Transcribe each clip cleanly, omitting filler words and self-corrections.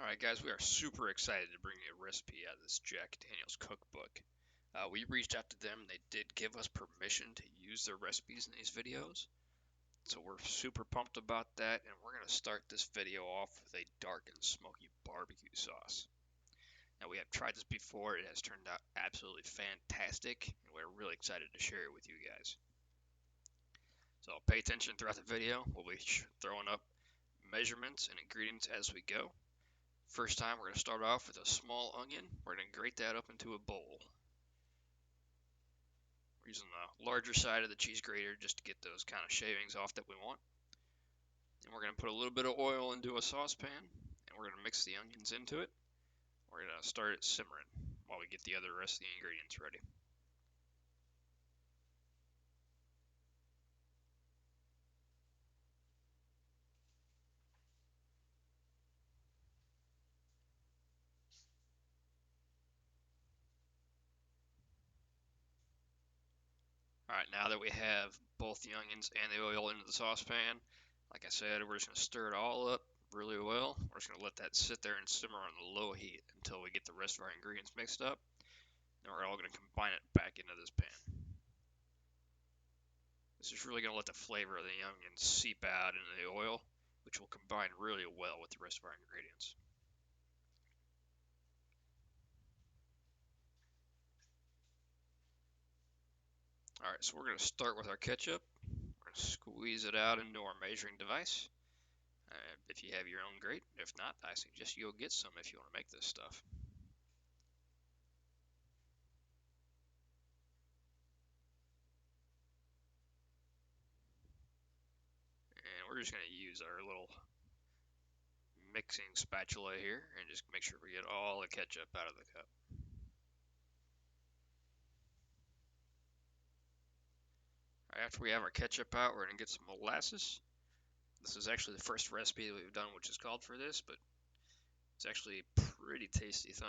Alright guys, we are super excited to bring you a recipe out of this Jack Daniel's cookbook. We reached out to them, they did give us permission to use their recipes in these videos. So we're super pumped about that, and we're going to start this video off with a dark and smoky barbecue sauce. Now we have tried this before, it has turned out absolutely fantastic, and we're really excited to share it with you guys. So pay attention throughout the video, we'll be throwing up measurements and ingredients as we go. First time, we're going to start off with a small onion. We're going to grate that up into a bowl. We're using the larger side of the cheese grater just to get those kind of shavings off that we want. Then we're going to put a little bit of oil into a saucepan, and we're going to mix the onions into it. We're going to start it simmering while we get the rest of the ingredients ready. Alright, now that we have both the onions and the oil into the saucepan, like I said, we're just going to stir it all up really well. We're just going to let that sit there and simmer on the low heat until we get the rest of our ingredients mixed up. Then we're all going to combine it back into this pan. This is really going to let the flavor of the onions seep out into the oil, which will combine really well with the rest of our ingredients. Alright, so we're going to start with our ketchup. We're going to squeeze it out into our measuring device. If you have your own, great. If not, I suggest you go get some if you want to make this stuff. And we're just going to use our little mixing spatula here and just make sure we get all the ketchup out of the cup. After we have our ketchup out, we're going to get some molasses. This is actually the first recipe that we've done which is called for this, but it's actually a pretty tasty thing.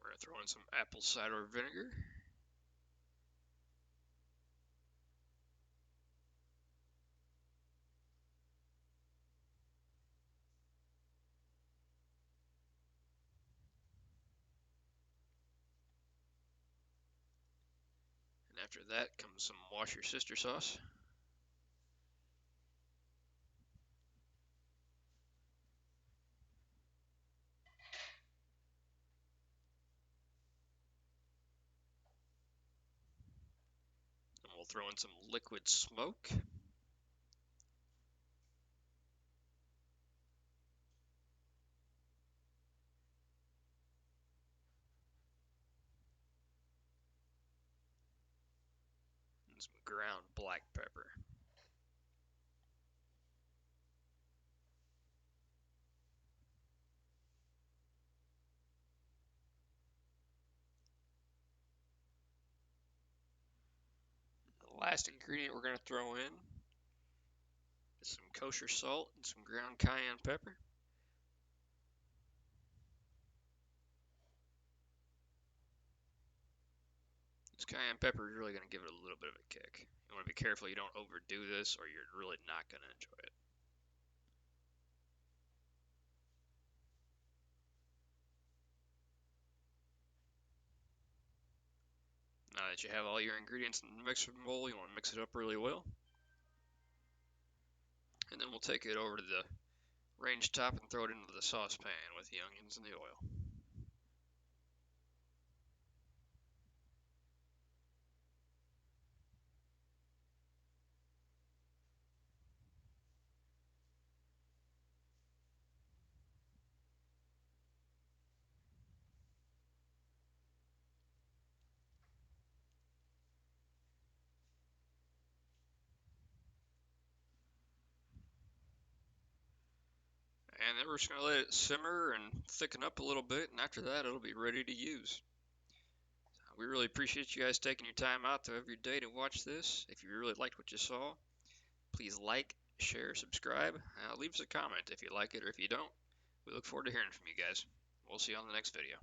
We're going to throw in some apple cider vinegar. And after that comes some wash your sister sauce. And we'll throw in some liquid smoke. And some ground black pepper. The last ingredient we're going to throw in is some kosher salt and some ground cayenne pepper. This cayenne pepper is really going to give it a little bit of a kick. You want to be careful you don't overdo this or you're really not going to enjoy it. Now that you have all your ingredients in the mixing bowl, you want to mix it up really well. And then we'll take it over to the range top and throw it into the saucepan with the onions and the oil. and then we're just gonna let it simmer and thicken up a little bit, and after that it'll be ready to use. We really appreciate you guys taking your time out of your day to watch this. If you really liked what you saw, please like, share, subscribe. Leave us a comment if you like it or if you don't. We look forward to hearing from you guys. We'll see you on the next video.